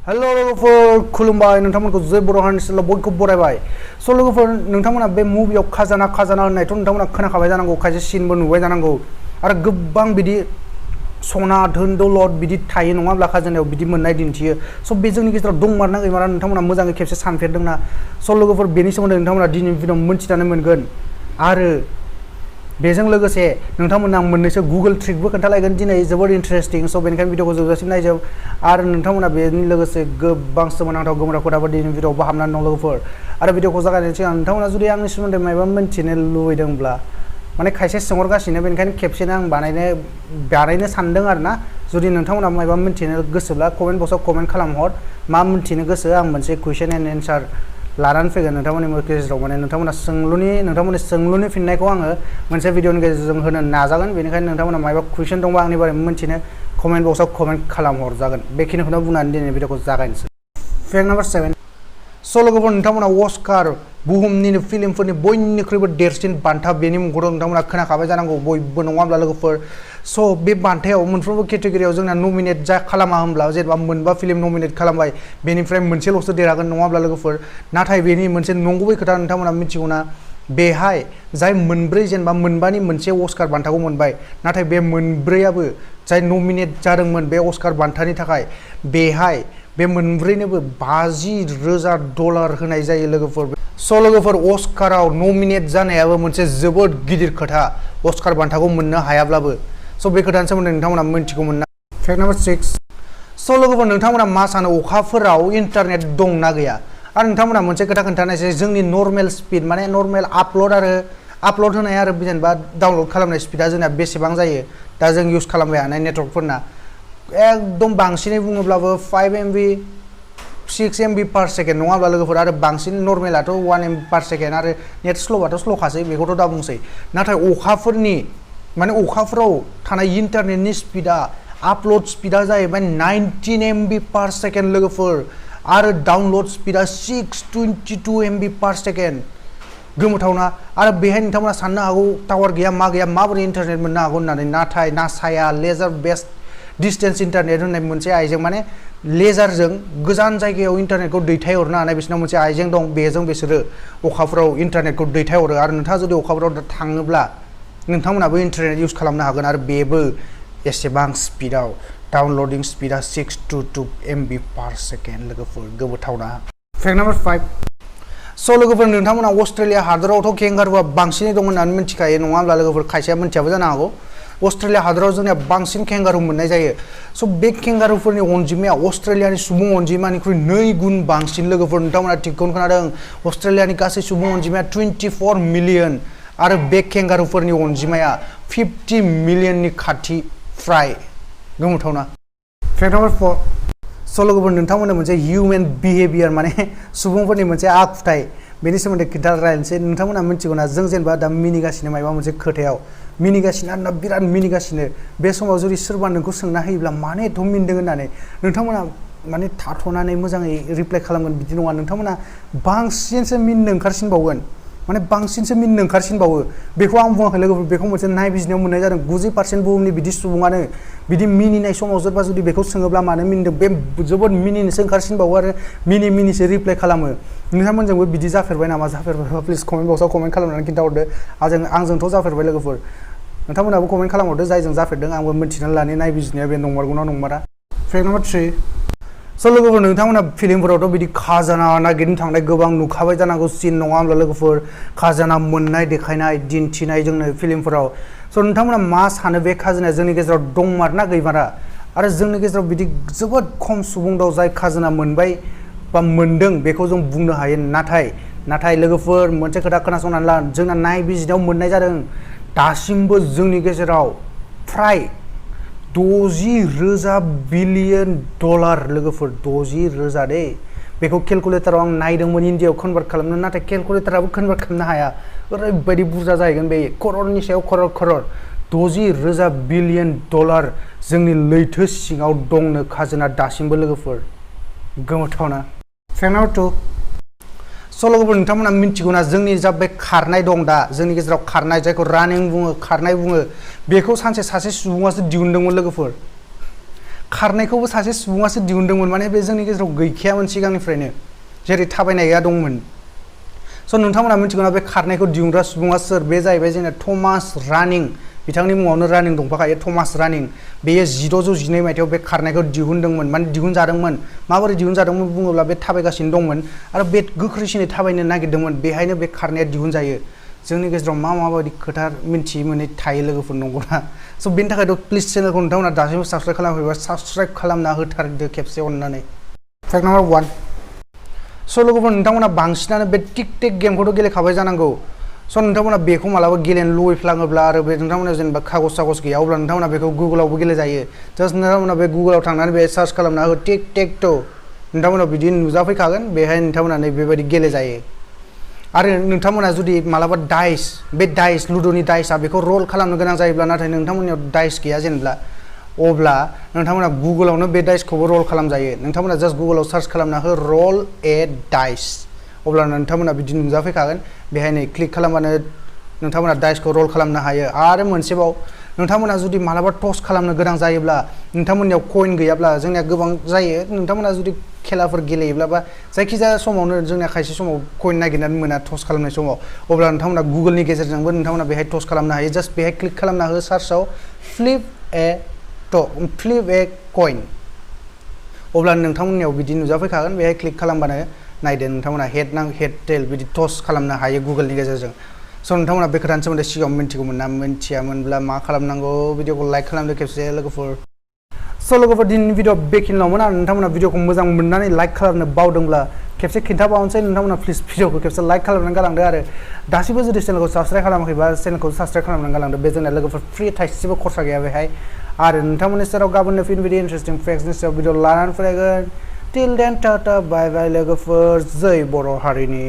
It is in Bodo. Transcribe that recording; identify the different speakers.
Speaker 1: हेलो लोगोफोर खुलुमबाय नोंथांमोनखौ जय बर' हारिनि चेनेलाव बयखौबो बरायबाय स' लोगोफोर नोंथांमोना बे मुभियाव खाजाना होननायथ' नोंथांमोना खोनाखाबाय जानांगौ खायसे सिनबो नुबाय जानांगौ आरो गोबां बिदि सना धोन दौलत बिदि थायो नङाब्ला खाजानायाव बिदि मोननाय दिन्थियो स' बे जोंनि गेजेराव दंमारना गैमारा नोंथांमोना मोजाङै खेबसे सानफेरदोंना स' लोगोफोर बेनि सोमोन्दै नोंथांमोना दिनैनि भिडिअ'आव मोनथिनानै मोनगोन आरो बेजों लोगोसे नोंथांमोना मोननैसो गुगल ट्रिकबो खोन्थालायगोन दिनै जोबोद इन्टारेस्टिं स' बेनिखायनो भिडिअ'खौ जोबजासिम नायजोब आरो नोंथांमोना बेनि लोगोसे गोबां सोमोनांथाव गोमोथाव खोथाफोर दिनैनि भिडिअ'आव हाबनानै दं लोगोफोर आरो भिडिअ'खौ जागायनायनि सिगां नोंथांमोना जुदि आंनि सोमोन्दै माबा मोनथिनो लुबैदोंब्ला माने खायसे सोंहरगासिनो बेनिखायनो खेबसेनो आं बानायनो सानदों आरो ना जुदि नोंथांमोना माबा मोनथिनो गोसोब्ला कमेन्ट बक्सआव कमेन्ट खालामहर मा मोनथिनो गोसो आं मोनसे कुइसन एन्ड एन्सार लानानै फैगोन नोंथांमोननि गेजेराव माने नोंथांमोननि सोंलुनि फिननायखौ आङो मोनसे भिडिअनि गेजेरजों होनो नाजागोन बेनिखायनो नोंथांमोना माबा कुइसन दंबा आंनि बारै मोनथिनो कमेन्ट बक्सआव कमेन्ट खालामहरजागोन बेखिनिखौनो बुंनानै दिनै भिडिअखौ जागायनोसै फेक्ट नाम्बार 7 स' लोगोफोर नोंथांमोना अस्कार बुहुमनिनो फिल्मफोरनि बयनिख्रुइबो देरसिन बान्था बेनि मुंखौथ' नोंथांमोना खोनाखाबाय जानांगौ बयबो नङाब्ला लोगोफोर स' बे बान्थायाव मोनफ्रोमबो केटेगरियाव जोंना नमिनेट खालामा होनब्ला जेनेबा मोनबा फिल्म नमिनेट खालामबाय बेनिफ्राय मोनसेल'सो देरहागोन नङाब्ला लोगोफोर नाथाय बेनि मोनसे नंगुबै खोथा नोंथांमोना मिथिगौना बेहाय जाय मोनब्रै जेनेबा मोनबानि मोनसे अस्कार बान्थाखौ मोनबाय नाथाय बे मोनब्रैयाबो जाय नमिनेट जादोंमोन बे अस्कार बान्थानि थाखाय बेहाय बे मोनब्रैनोबो $50,000 होनाय जायो लोगोफोर स' लोगोफोर अस्काराव नमिनेट जानायाबो मोनसे जोबोद गिदिर खोथा अस्कार बान्थाखौ मोननो हायाब्लाबो स' बे खोथानि सोमोन्दै नोंथांमोना मिथिगौमोन ना फेक्ट नाम्बार 6 स' लोगोफोर नोंथांमोना मा सानो अखाफोराव इन्टारनेट दंना गैया आरो नोंथांमोना मोनसे खोथा खोन्थानायसै जोंनि नर्मेल स्पिड माने नर्मेल आपल'ड होनाय आरो जेनेबा डाउनल'ड खालामनाय स्पिडा जोंना बेसेबां जायो दा जों इउज खालामबाय थानाय नेटवर्कफोरना एकदम बांसिनै बुङोब्लाबो 5 MB 6 MB per second नङाब्ला लोगोफोर आरो बांसिन नर्मेलाथ' 1 MB per second आरो नेट स्ल'बाथ' स्ल'खासै बेखौथ' दा बुंसै नाथाय अखाफोराव थानाय इन्टारनेटनि स्पिडा आपल'ड स्पिडा जाहैबाय 19 MB per second लोगोफोर आरो डाउनल'ड स्पिडा 622 MB per second गोमोथावना आरो बेहाय नोंथांमोना साननो हागौ टावार गैया मा गैया माबोरै इन्टारनेट मोननो हागौ होननानै नाथाय नासाया लेजार बेस्ड डिस्टेन्स इन्टारनेट होननाय मोनसे आइजें माने लेजारजों गोजान जायगायाव इन्टारनेटखौ दैथायहरनो हानाय बिसोरनाव मोनसे आइजें दं बेजों बिसोरो अखाफोराव इन्टारनेटखौ दैथायहरो आरो नोंथाङा जुदि अखाफोराव थाङोब्ला नोंथांमोनाबो इन्टारनेट इउज खालामनो हागोन आरो बेबो एसेबां स्पिडाव डाउनल'डिं स्पिडा 622 MB per second लोगोफोर गोमोथावना फेक्ट नाम्बार 5 स' लोगोफोर नोंथांमोना अस्ट्रेलिया हादरावथ' केंगारुआ बांसिनै दं होननानै मिथिखायो नङा होमब्ला लोगोफोर खायसेया मिथियाबो जानो हागौ अस्ट्रेलिया हादराव जोंनिया बांसिन केंगारु मोननाय जायो स' बे केंगारुफोरनि अनजिमाया अस्ट्रेलियानि सुबुं अनजिमानिख्रुइ 2 गुन बांसिन लोगोफोर नोंथांमोना थिगखौनो खोनादों अस्ट्रेलियानि गासै सुबुं अनजिमाया 24 मिलियन आरो बे केंगारुफोरनि अनजिमाया 50 मिलियननि खाथि फ्राय गोमोथावना फेक्ट नाम्बार 4 स' लोगोफोर नोंथांमोननो मोनसे हिउमेन बिहेभियार माने सुबुंफोरनि मोनसे आखुथाय बेनि सोमोन्दै खोन्थालायनोसै नोंथांमोना मिथिगौना जों जेनेबा दा मिनिगासिनो माबा मोनसे खोथायाव मिनिगासिनो आरोना बिराद मिनिगासिनो बे समाव जुदि सोरबा नोंखौ सोंना होयोब्ला मानो एथ' मिनदों होननानै नोंथांमोना माने थाथ'नानै मोजाङै रिप्लाइ खालामगोन बिदि नङा नोंथांमोना बांसिनसो मिनिनो ओंखारसिनबावगोन माने बांसिनसो मिनिनो ओंखारसिनबावो बेखौ आं बुङाखै लोगोफोर बेखौ मोनसे नायबिजिरनायाव मोननाय जादों 90% बुहुमनि बिदि सुबुङानो बिदि मिनिनाय समाव सोरबा जुदि बेखौ सोङोब्ला मानो मिनिदों बे जोबोद मिनिनोसो ओंखारसिनबावो आरो मिनिसो रिप्लाइ खालामो नोंथांमोनजोंबो बिदि जाफेरबाय नामा जाफेरबायबा प्लिज कमेन्ट बक्सआव कमेन्ट खालामनानै खिन्थाहरदो आंजोंथ' जाफेरबाय लोगोफोर नोंथांमोनाबो कमेन्ट खालामहरदो जायजों जाफेरदों आंबो मिन्थिनानै लानो नायबिजिरनाया बे नंमारगौना नंमारा फेक्ट नाम्बार 3 स' लोगोफोर नोंथांमोना फिल्मफोरावथ' बिदि खाजाना नागिरनो थांनाय गोबां नुखाबाय जानांगौ सिन नङा होमब्ला लोगोफोर खाजाना मोननाय देखायनाय दिन्थिनाय जोंनो फिल्मफोराव स' नोंथांमोना मा सानो बे खाजोनाया जोंनि गेजेराव दंमारना गैमारा आरो जोंनि गेजेराव बिदि जोबोद खम सुबुं दं जाय खाजोना मोनबाय बा मोनदों बेखौ जों बुंनो हायो नाथाय लोगोफोर मोनसे खोथा खोनासंनानै ला जोंना नायबिजिरनायाव मोननाय जादों दासिमबो जोंनि गेजेराव फ्राय $60,000 बिलियन लोगोफोर 60,000 दे बेखौ केलकुलेटाराव आं नायदोंमोन इन्डियायाव कनभार्ट खालामनो नाथाय केलकुलेटाराबो कनभार्ट खालामनो हाया ओरैबायदि बुरजा जाहैगोन बे कररनि सायाव करर $60,000 बिलियन जोंनि लैथो सिङाव दंनो खाजोना दासिमबो लोगोफोर गोमोथावना फेक्ट नाम्बार 2 स' लोगोफोर नोंथांमोना मिथिगौना जोंनि जा बे खारनाय दं दा जोंनि गेजेराव खारनाय जायखौ रानिं बुङो खारनाय बुङो बेखौ सानसे सासे सुबुङासो दिहुनदोंमोन लोगोफोर खारनायखौबो सासे सुबुङासो दिहुनदोंमोन माने बे जोंनि गेजेराव गैखायामोन सिगांनिफ्रायनो जेरै थाबायनाया दंमोन स' नोंथांमोना मिथिगौना बे खारनायखौ दिहुनग्रा सुबुङा सोर बे जाहैबाय जोंना थमास रानिं बिथांनि मुङावनो रानिं दंफाखायो थमास रानिं बेयो 1612 मायथाइयाव बे खारनायखौ दिहुनदोंमोन माने दिहुनजादोंमोन माबोरै दिहुनजादोंमोन बुङोब्ला बे थाबायगासिनो दंमोन आरो बे गोख्रैसिनै थाबायनो नागिरदोंमोन बेहायनो बे खारनाया दिहुनजायो जोंनि गेजेराव माबायदि खोथा मिन्थियै मोनै थायो लोगोफोर नंगौना स' बेनि थाखायथ' प्लिज चेनेलखौ नोंथांमोना दासिमबो साबस्क्राइब खालामाखैबा साबस्क्राइब खालामना होथारदो खेबसे अननानै फैक्ट नाम्बार 1 स' लोगोफोर नोंथांमोना बांसिनानो बे टिक गेमखौथ' गेलेखाबाय जानांगौ स' नोंथांमोना बेखौ मालाबा गेलेनो लुबैफ्लाङोब्ला आरो बे नोंथांमोना जेनेबा कागज सागज गैया अब्ला नोंथांमोना बेखौ गुगोलावबो गेलेजायो जास्ट नोंथांमोना बे गुगोलाव थांनानै बे सार्च खालामना हो टिक नोंथांमोना बिदि नुजाफैखागोन बेहाय नोंथांमोना बेबायदि गेलेजायो आरो नोंथांमोना जुदि मालाबा डाइस लुड'नि डाइसआ बेखौ रल खालामनो गोनां जायोब्ला नाथाय नोंथांमोननियाव डाइस गैया जेनेबा अब्ला नोंथांमोना गुगोलावनो बे डाइसखौबो रल खालामजायो नोंथांमोना जास्ट गुगोलाव सार्च खालामना हो रल ए डाइस अब्ला नोंथांमोना बिदि नुजाफैखागोन बेहाय नै क्लिक खालामबानो नोंथांमोना डाइसखौ रल खालामनो हायो आरो मोनसेबाव नोंथांमोना जुदि मालाबा टस खालामनो गोनां जायोब्ला नोंथांमोननियाव कइन गैयाब्ला जोंनिया गोबां जायो नोंथांमोना जुदि खेलाफोर गेलेयोब्ला बा जायखिजाया समावनो जोंनिया खायसे समाव कइन नागिरनानै मोना टस खालामनाय समाव अब्ला नोंथांमोना गुगोलनि गेजेरजोंबो नोंथांमोना बेहाय टस खालामनो हायो जास्ट बेहाय क्लिक खालामना हो सार्चआव फ्लिप ए कइन अब्ला नोंथांमोननियाव बिदि नुजाफैखागोन बेहाय क्लिक खालामबानो नायदो नोंथांमोना हेड टेल बिदि टस खालामनो हायो गुगोलनि गेजेरजों स' नोंथांमोना बे खोथानि सोमोन्दै सिगाङाव मिन्थिगौमोन ना मिन्थियामोनब्ला मा खालामनांगौ भिडिअखौ लाइक खालामदो खेबसे लोगोफोर स' लोगोफोर दिनैनि भिडिअ बेखिनिल'मोन आरो नोंथांमोना भिडिअखौ मोजां मोननानै लाइक खालामनो बावदोंब्ला खेबसे खिन्थाबावनोसै नोंथांमोना प्लिज भिडिअखौ खेबसे लाइक खालामनानै गालांदो आरो दासिमबो जुदि चेनेलखौ साबस्क्राइब खालामाखैबा चेनेलखौ साबस्क्राइब खालामनानै गालांदो बे जोंना लोगोफोर फ्रि थाइसेबो खरसा गैया बेहाय आरो नोंथांमोननि सेराव गाबोननो फिन बिदि इन्टारेस्टिं फेक्ट्सनि सायाव भिडिअ लानानै फैगोन टिल देन टाटा बाय बाय लोगोफोर जय बर' हारिनि